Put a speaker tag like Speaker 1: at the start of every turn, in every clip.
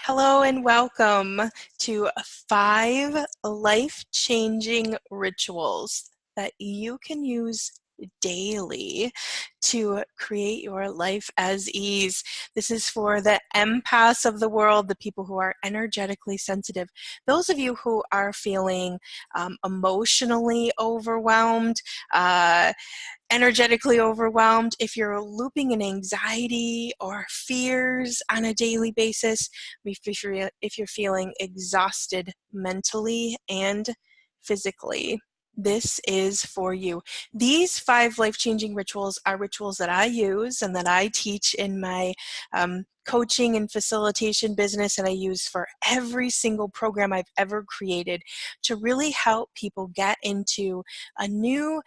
Speaker 1: Hello and welcome to 5 life-changing rituals that you can use daily to create your life as ease. This is for the empaths of the world, the people who are energetically sensitive. Those of you who are feeling emotionally overwhelmed, energetically overwhelmed, if you're looping in anxiety or fears on a daily basis, if you're feeling exhausted mentally and physically, this is for you. These 5 life-changing rituals are rituals that I use and that I teach in my coaching and facilitation business, and I use for every single program I've ever created to really help people get into a new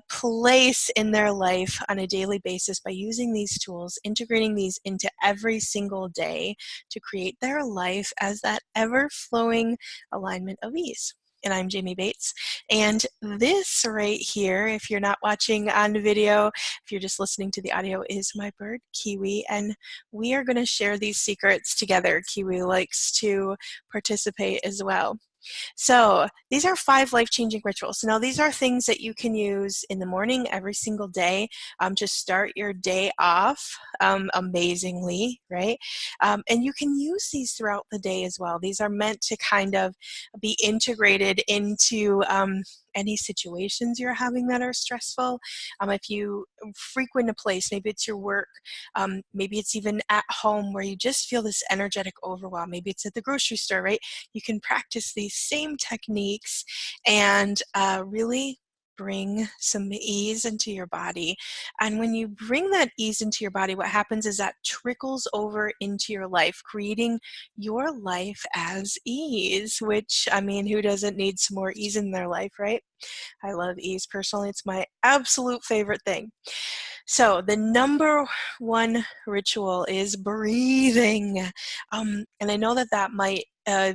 Speaker 1: place in their life on a daily basis by using these tools, integrating these into every single day to create their life as that ever-flowing alignment of ease. And I'm Jamie Bates, and this right here, if you're not watching on video, if you're just listening to the audio, is my bird Kiwi, and we are going to share these secrets together. Kiwi likes to participate as well. So these are 5 life-changing rituals. Now these are things that you can use in the morning every single day to start your day off amazingly, right? And you can use these throughout the day as well. These are meant to kind of be integrated into any situations you're having that are stressful. If you frequent a place, maybe it's your work, maybe it's even at home where you just feel this energetic overwhelm, maybe it's at the grocery store, right? You can practice these same techniques and really bring some ease into your body. And when you bring that ease into your body, what happens is that trickles over into your life, creating your life as ease, which, I mean, who doesn't need some more ease in their life, right? I love ease personally. It's my absolute favorite thing. So the number 1 ritual is breathing. And I know that that might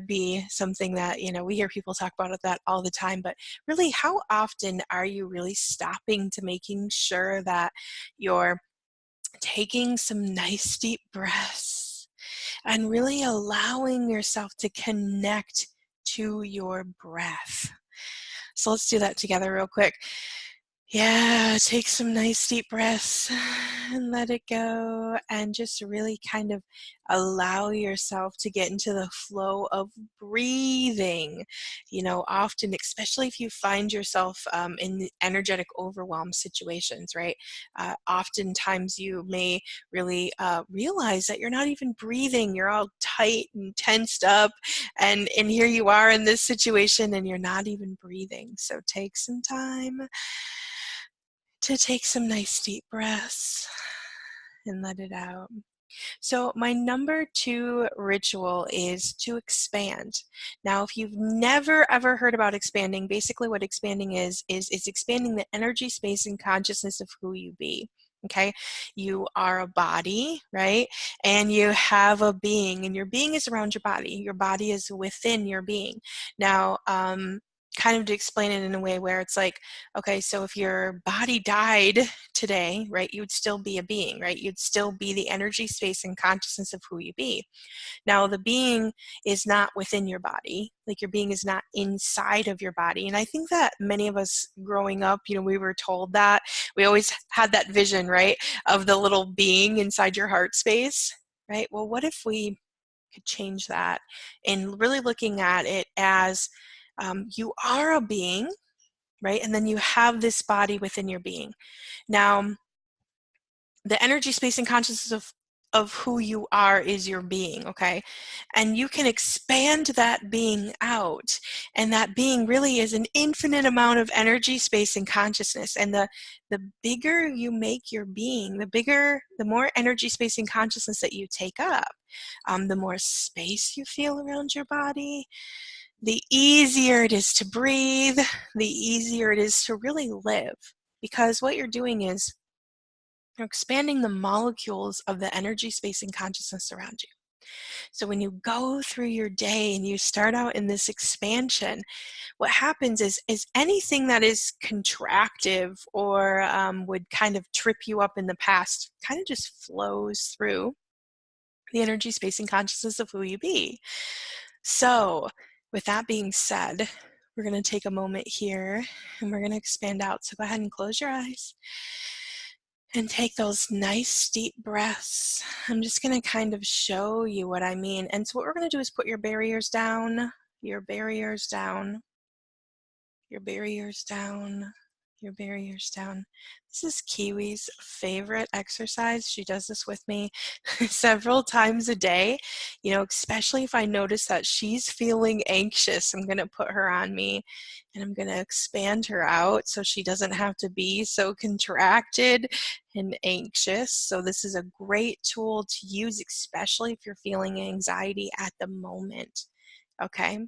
Speaker 1: be something that, you know, we hear people talk about that all the time, but really, how often are you really stopping to making sure that you're taking some nice deep breaths and really allowing yourself to connect to your breath? So let's do that together real quick. Yeah, take some nice deep breaths and let it go, and just really kind of allow yourself to get into the flow of breathing. You know, often, especially if you find yourself in energetic overwhelm situations, right? Oftentimes you may really realize that you're not even breathing. You're all tight and tensed up, and here you are in this situation and you're not even breathing. So take some time to take some nice deep breaths and let it out. So my number 2 ritual is to expand. Now, if you've never ever heard about expanding, basically what expanding is expanding the energy, space, and consciousness of who you be. Okay, you are a body, right? And you have a being, and your being is around your body. Your body is within your being. Now, kind of to explain it in a way where it's like, okay, so if your body died today, right, you would still be a being, right? You'd still be the energy, space, and consciousness of who you be. Now, the being is not within your body. Like, your being is not inside of your body. And I think that many of us growing up, you know, we were told that. We always had that vision, right, of the little being inside your heart space, right? Well, what if we could change that and really looking at it as you are a being, right? And then you have this body within your being. Now, the energy, space, and consciousness of who you are is your being, okay? And you can expand that being out. And that being really is an infinite amount of energy, space, and consciousness. And the bigger you make your being, the more energy, space, and consciousness that you take up, the more space you feel around your body, the easier it is to breathe, the easier it is to really live. Because what you're doing is you're expanding the molecules of the energy, space, and consciousness around you. So when you go through your day and you start out in this expansion, what happens is anything that is contractive or would kind of trip you up in the past kind of just flows through. the energy, space, and consciousness of who you be. So, with that being said, we're going to take a moment here and we're going to expand out. So, go ahead and close your eyes and take those nice deep breaths. I'm just going to kind of show you what I mean. And so, what we're going to do is put your barriers down, your barriers down, your barriers down, your barriers down. This is Kiwi's favorite exercise. She does this with me several times a day, you know, especially if I notice that she's feeling anxious. I'm going to put her on me and I'm going to expand her out so she doesn't have to be so contracted and anxious. So this is a great tool to use, especially if you're feeling anxiety at the moment. Okay.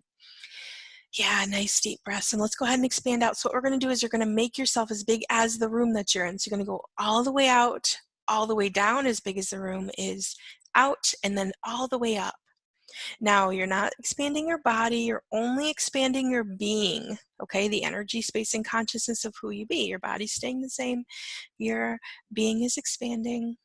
Speaker 1: Yeah, nice deep breaths. And let's go ahead and expand out. So what we're going to do is you're going to make yourself as big as the room that you're in. So you're going to go all the way out, all the way down as big as the room is out, and then all the way up. Now, you're not expanding your body. You're only expanding your being, okay? The energy, space, and consciousness of who you be. Your body's staying the same. Your being is expanding.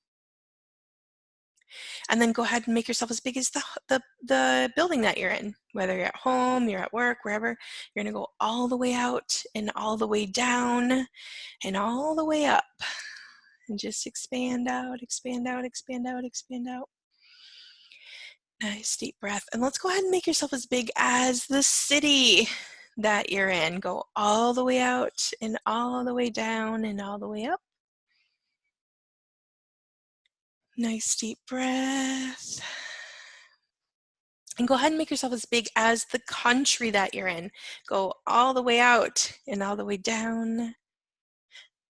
Speaker 1: And then go ahead and make yourself as big as the building that you're in, whether you're at home, you're at work, wherever. You're going to go all the way out and all the way down and all the way up. And just expand out, expand out, expand out, expand out. Nice deep breath. And let's go ahead and make yourself as big as the city that you're in. Go all the way out and all the way down and all the way up. Nice deep breath. And go ahead and make yourself as big as the country that you're in. Go all the way out and all the way down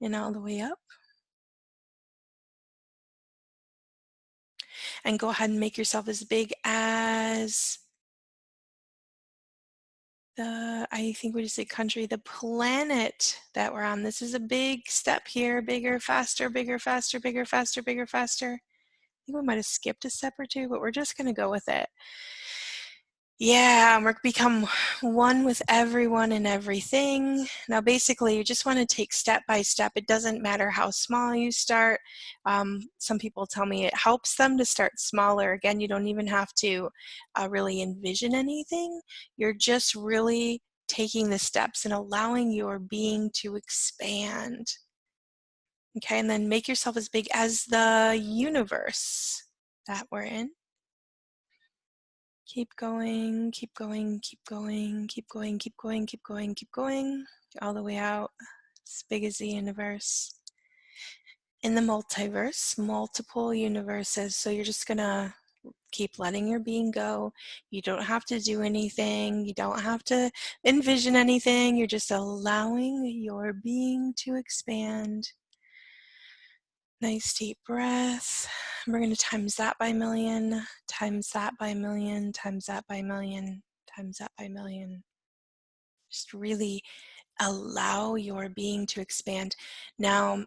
Speaker 1: and all the way up. And go ahead and make yourself as big as I think we just say country, the planet that we're on. This is a big step here. Bigger, faster, bigger, faster, bigger, faster, bigger, faster. I think we might have skipped a step or two, but we're just going to go with it. Yeah, we're become one with everyone and everything. Now, basically, you just want to take step by step. It doesn't matter how small you start. Some people tell me it helps them to start smaller. Again, you don't even have to really envision anything. You're just really taking the steps and allowing your being to expand. Okay, and then make yourself as big as the universe that we're in. Keep going, keep going, keep going, keep going, keep going, keep going, keep going, all the way out, as big as the universe. In the multiverse, multiple universes, so you're just gonna keep letting your being go. You don't have to do anything, you don't have to envision anything, you're just allowing your being to expand. Nice deep breath. We're going to times that by a million, times that by a million, times that by a million, times that by a million. Just really allow your being to expand. Now,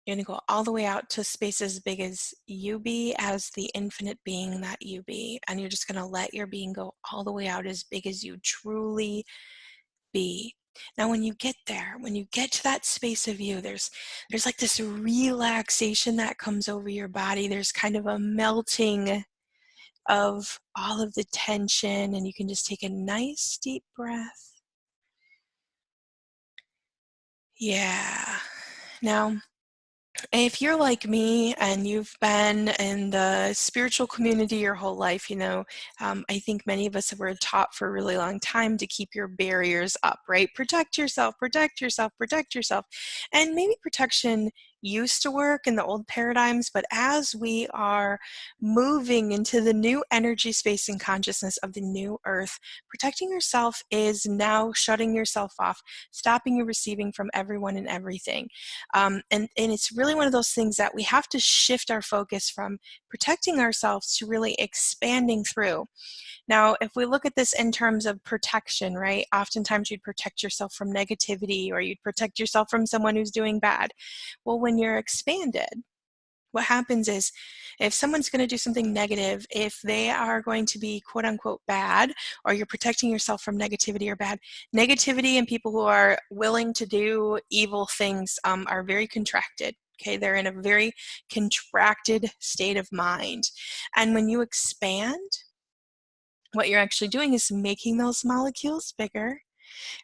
Speaker 1: you're going to go all the way out to space as big as you be, as the infinite being that you be. And you're just going to let your being go all the way out as big as you truly be. Now, when you get there, when you get to that space of you, there's like this relaxation that comes over your body. There's kind of a melting of all of the tension, and you can just take a nice deep breath. Yeah. Now, if you're like me and you've been in the spiritual community your whole life, you know, I think many of us were taught for a really long time to keep your barriers up, right? Protect yourself, protect yourself, protect yourself. And maybe protection used to work in the old paradigms, but as we are moving into the new energy, space, and consciousness of the new earth, protecting yourself is now shutting yourself off, stopping you receiving from everyone and everything. And it's really one of those things that we have to shift our focus from protecting ourselves to really expanding through. Now, if we look at this in terms of protection, right, oftentimes you'd protect yourself from negativity or you'd protect yourself from someone who's doing bad. Well, when you're expanded, what happens is if someone's going to do something negative, if they are going to be quote unquote bad, or you're protecting yourself from negativity or bad, negativity and people who are willing to do evil things are very contracted. Okay, they're in a very contracted state of mind. And when you expand, what you're actually doing is making those molecules bigger,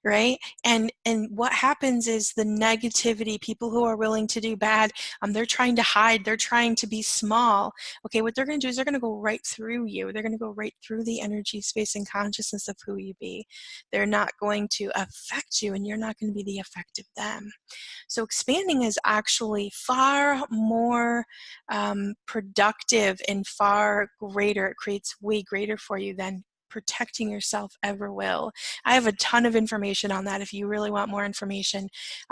Speaker 1: right? And what happens is the negativity, people who are willing to do bad, they're trying to hide, they're trying to be small. Okay, what they're going to do is they're going to go right through you. They're going to go right through the energy, space, and consciousness of who you be. They're not going to affect you, and you're not going to be the effect of them. So expanding is actually far more productive and far greater. It creates way greater for you than protecting yourself ever will. I have a ton of information on that. If you really want more information,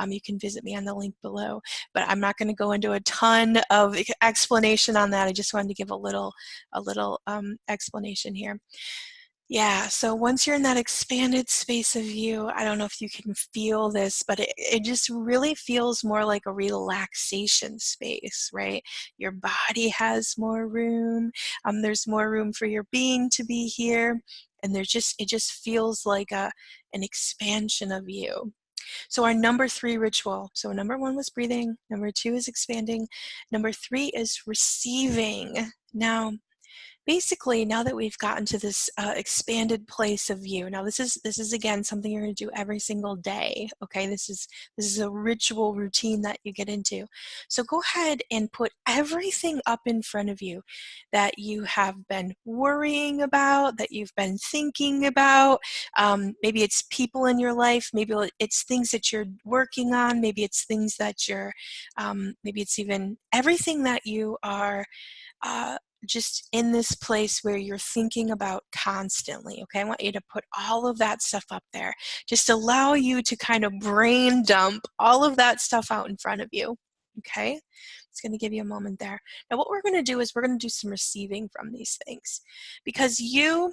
Speaker 1: you can visit me on the link below. But I'm not going to go into a ton of explanation on that. I just wanted to give a little explanation here. Yeah, so once you're in that expanded space of you, I don't know if you can feel this, but it just really feels more like a relaxation space, right? Your body has more room. There's more room for your being to be here. And it just feels like an expansion of you. So our number 3 ritual, so number 1 was breathing, number 2 is expanding, number 3 is receiving. Now, basically, now that we've gotten to this expanded place of you, now this is again something you're going to do every single day. Okay, this is a ritual routine that you get into. So go ahead and put everything up in front of you that you have been worrying about, that you've been thinking about. Maybe it's people in your life. Maybe it's things that you're working on. Maybe it's things that you're. Maybe it's even everything that you are. Just in this place where you're thinking about constantly. Okay, I want you to put all of that stuff up there. Just allow you to kind of brain dump all of that stuff out in front of you. Okay, it's going to give you a moment there. Now what we're going to do is we're going to do some receiving from these things, because you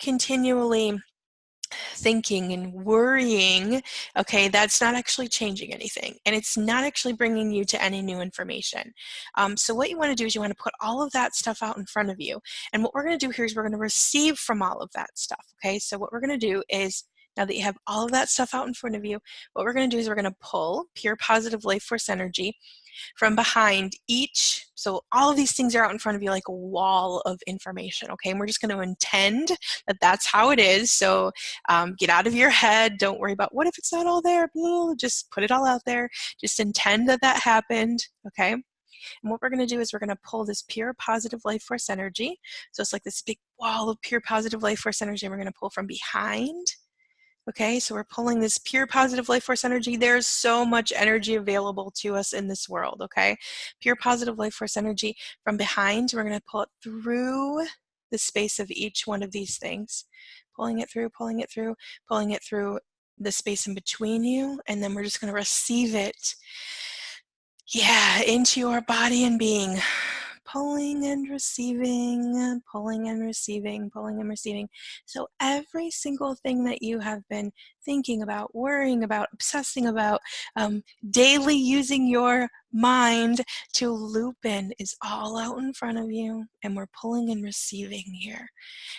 Speaker 1: continually thinking and worrying, okay, that's not actually changing anything, and it's not actually bringing you to any new information. So what you want to do is you want to put all of that stuff out in front of you, and what we're going to do here is we're going to receive from all of that stuff. Okay, so what we're going to do is, now that you have all of that stuff out in front of you, what we're going to do is we're going to pull pure positive life force energy from behind each. So all of these things are out in front of you like a wall of information, okay? And we're just going to intend that that's how it is. So get out of your head. Don't worry about what if it's not all there. Just put it all out there. Just intend that that happened, okay? And what we're going to do is we're going to pull this pure positive life force energy. So it's like this big wall of pure positive life force energy. We're going to pull from behind. Okay, so we're pulling this pure positive life force energy. There's so much energy available to us in this world, okay? Pure positive life force energy from behind. We're going to pull it through the space of each one of these things. Pulling it through, pulling it through, pulling it through the space in between you, and then we're just going to receive it, yeah, into your body and being. Pulling and receiving, pulling and receiving, pulling and receiving. So every single thing that you have been thinking about, worrying about, obsessing about, daily using your mind to loop in is all out in front of you, and we're pulling and receiving here.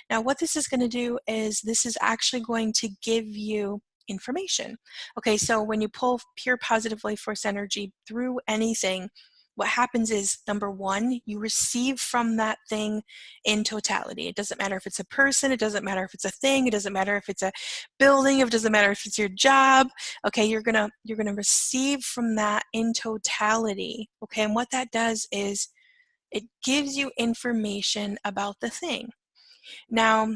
Speaker 1: Now, what this is going to do is this is actually going to give you information. Okay, so when you pull pure positive life force energy through anything, what happens is, number 1, you receive from that thing in totality. It doesn't matter if it's a person, it doesn't matter if it's a thing, it doesn't matter if it's a building, it doesn't matter if it's your job. Okay, you're gonna receive from that in totality. Okay, and what that does is it gives you information about the thing. Now,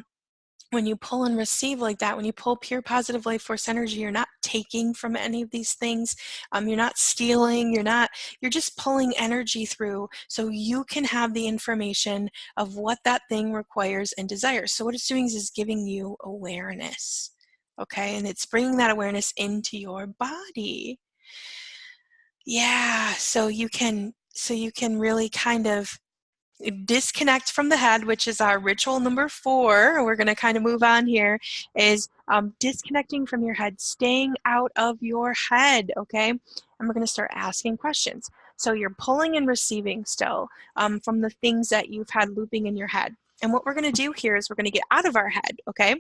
Speaker 1: when you pull and receive like that, when you pull pure positive life force energy, you're not taking from any of these things. You're not stealing. You're just pulling energy through so you can have the information of what that thing requires and desires. So what it's doing is giving you awareness. Okay, and it's bringing that awareness into your body. Yeah, so you can really kind of disconnect from the head, which is our ritual number 4. We're going to kind of move on here, is disconnecting from your head, staying out of your head, okay? And we're going to start asking questions. So you're pulling and receiving still from the things that you've had looping in your head. And what we're going to do here is we're going to get out of our head, okay?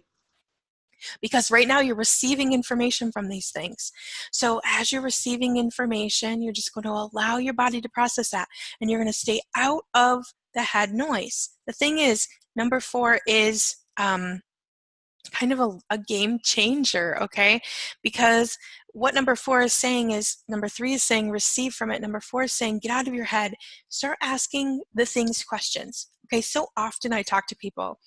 Speaker 1: because right now you're receiving information from these things. So as you're receiving information, you're just going to allow your body to process that, and you're going to stay out of the head noise. The thing is, number 4 is kind of a game changer, okay? Because what number 4 is saying is, number 3 is saying receive from it. Number 4 is saying get out of your head. Start asking the things questions. Okay, so often I talk to people,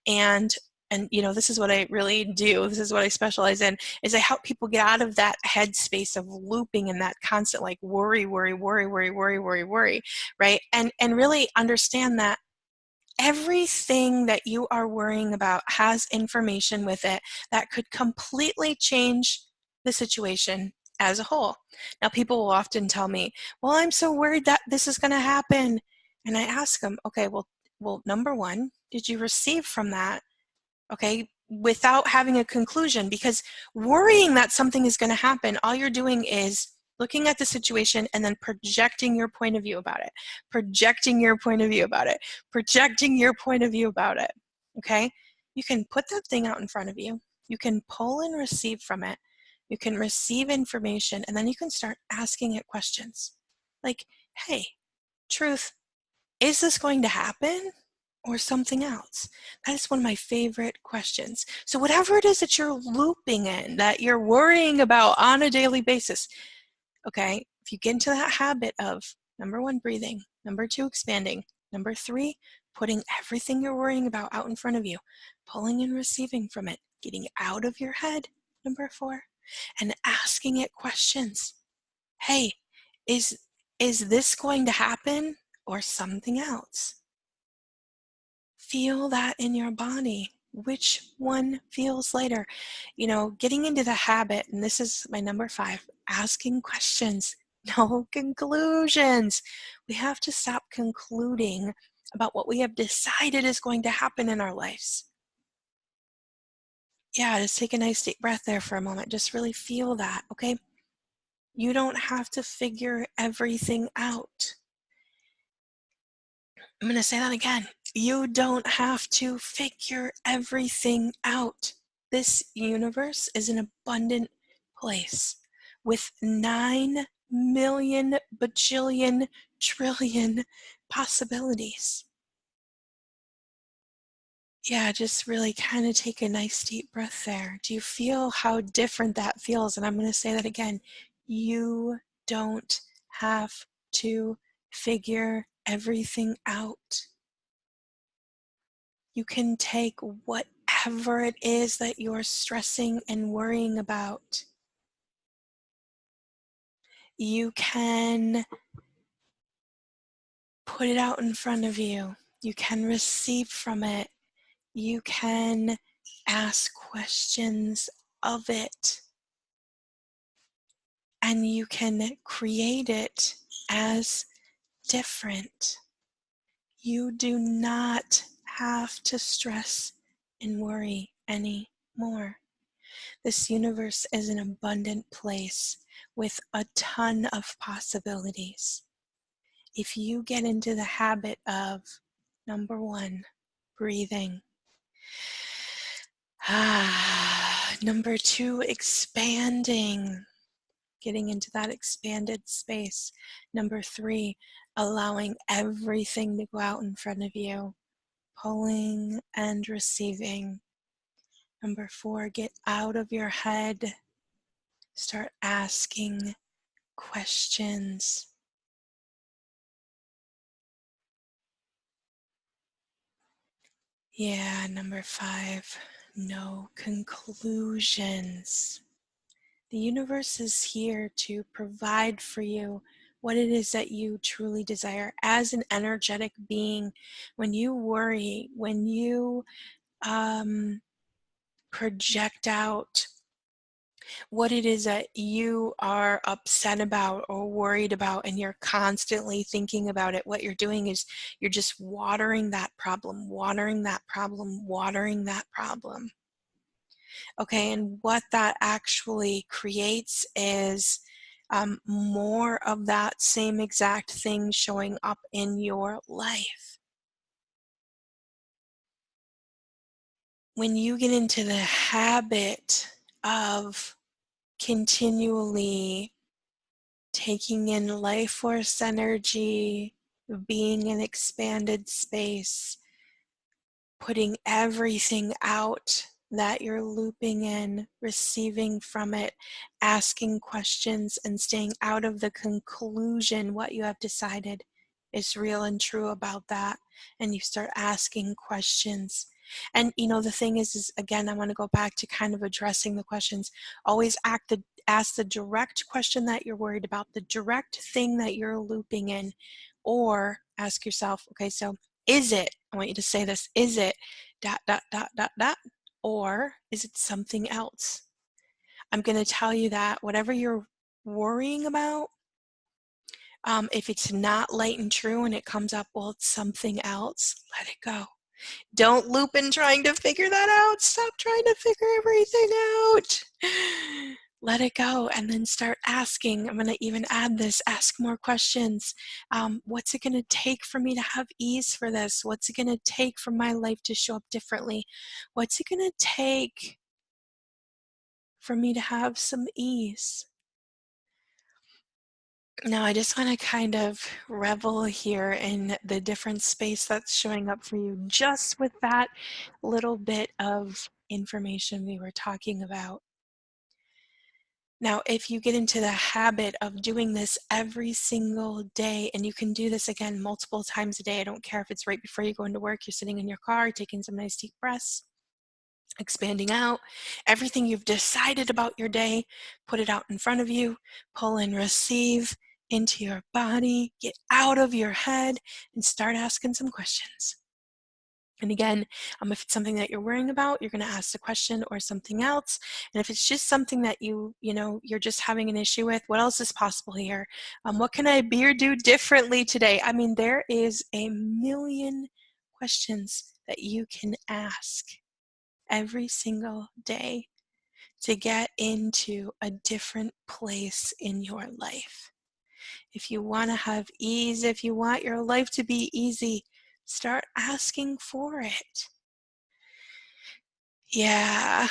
Speaker 1: and this is what I really do, this is what I specialize in, is I help people get out of that headspace of looping and that constant like worry, right? And really understand that everything that you are worrying about has information with it that could completely change the situation as a whole. Now, people will often tell me, well, I'm so worried that this is going to happen. And I ask them, okay, well, number 1, did you receive from that? Okay, without having a conclusion, because worrying that something is going to happen, all you're doing is looking at the situation and then projecting your point of view about it, projecting your point of view about it, projecting your point of view about it. Okay, you can put that thing out in front of you, you can pull and receive from it, you can receive information, and then you can start asking it questions like, hey, truth, is this going to happen or something else? That is one of my favorite questions. So whatever it is that you're looping in, that you're worrying about on a daily basis, okay, if you get into that habit of number 1, breathing, number 2, expanding, number 3, putting everything you're worrying about out in front of you, pulling and receiving from it, getting out of your head, number 4, and asking it questions. Hey, is this going to happen or something else? Feel that in your body. Which one feels lighter? Getting into the habit, and this is my number 5, asking questions, no conclusions. We have to stop concluding about what we have decided is going to happen in our lives. Yeah, just take a nice deep breath there for a moment. Just really feel that, okay? You don't have to figure everything out. I'm going to say that again. You don't have to figure everything out. This universe is an abundant place with 9 million bajillion trillion possibilities. Yeah, just really kind of take a nice deep breath there. Do you feel how different that feels? And I'm going to say that again. You don't have to figure everything out. You can take whatever it is that you're stressing and worrying about. You can put it out in front of you. You can receive from it. You can ask questions of it. And you can create it as different. You do not have to stress and worry anymore. This universe is an abundant place with a ton of possibilities. If you get into the habit of, number 1, breathing. Number 2, expanding. Getting into that expanded space. Number 3, allowing everything to go out in front of you. Pulling and receiving. Number 4, get out of your head. Start asking questions. Yeah, number 5, no conclusions. The universe is here to provide for you what it is that you truly desire. As an energetic being, when you worry, when you project out what it is that you are upset about or worried about, and you're constantly thinking about it, what you're doing is you're just watering that problem, watering that problem, watering that problem. Okay, and what that actually creates is more of that same exact thing showing up in your life. when you get into the habit of continually taking in life force energy, being in expanded space, putting everything out that you're looping in, receiving from it, asking questions, and staying out of the conclusion what you have decided is real and true about that. And you start asking questions. And the thing is again, I want to go back to kind of addressing the questions. Always ask the direct question that you're worried about, the direct thing that you're looping in, or ask yourself, okay, so is it, I want you to say this, is it ... or is it something else? I'm going to tell you that whatever you're worrying about, if it's not light and true and it comes up, well, it's something else, let it go. Don't loop in trying to figure that out. Stop trying to figure everything out. Let it go, and then start asking. I'm going to even add this, ask more questions. What's it going to take for me to have ease for this? What's it going to take for my life to show up differently? What's it going to take for me to have some ease? Now, I just want to kind of revel here in the different space that's showing up for you just with that little bit of information we were talking about. Now, if you get into the habit of doing this every single day, and you can do this again multiple times a day, I don't care if it's right before you go into work, you're sitting in your car, taking some nice deep breaths, expanding out, everything you've decided about your day, put it out in front of you, pull and receive into your body, get out of your head, and start asking some questions. And again, if it's something that you're worrying about, you're going to ask the question or something else. And if it's just something that you're just having an issue with, what else is possible here? What can I be or do differently today? I mean, there is a million questions that you can ask every single day to get into a different place in your life. If you want to have ease, if you want your life to be easy, start asking for it. Yeah,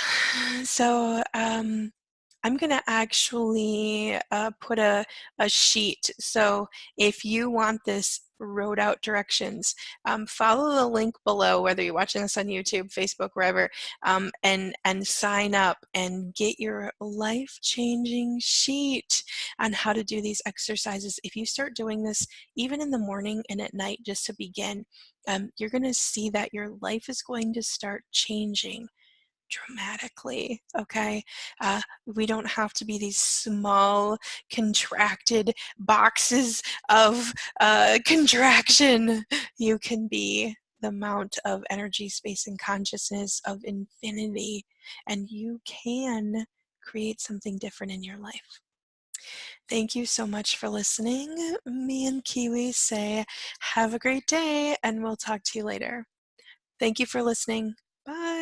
Speaker 1: so I'm going to actually put a sheet. So if you want this wrote out directions, follow the link below, whether you're watching this on YouTube, Facebook, wherever, and sign up and get your life-changing sheet on how to do these exercises. If you start doing this even in the morning and at night just to begin, you're going to see that your life is going to start changing dramatically. Okay, we don't have to be these small contracted boxes of contraction. You can be the amount of energy, space, and consciousness of infinity, and you can create something different in your life. Thank you so much for listening. Me and Kiwi say have a great day, and we'll talk to you later. Thank you for listening. Bye.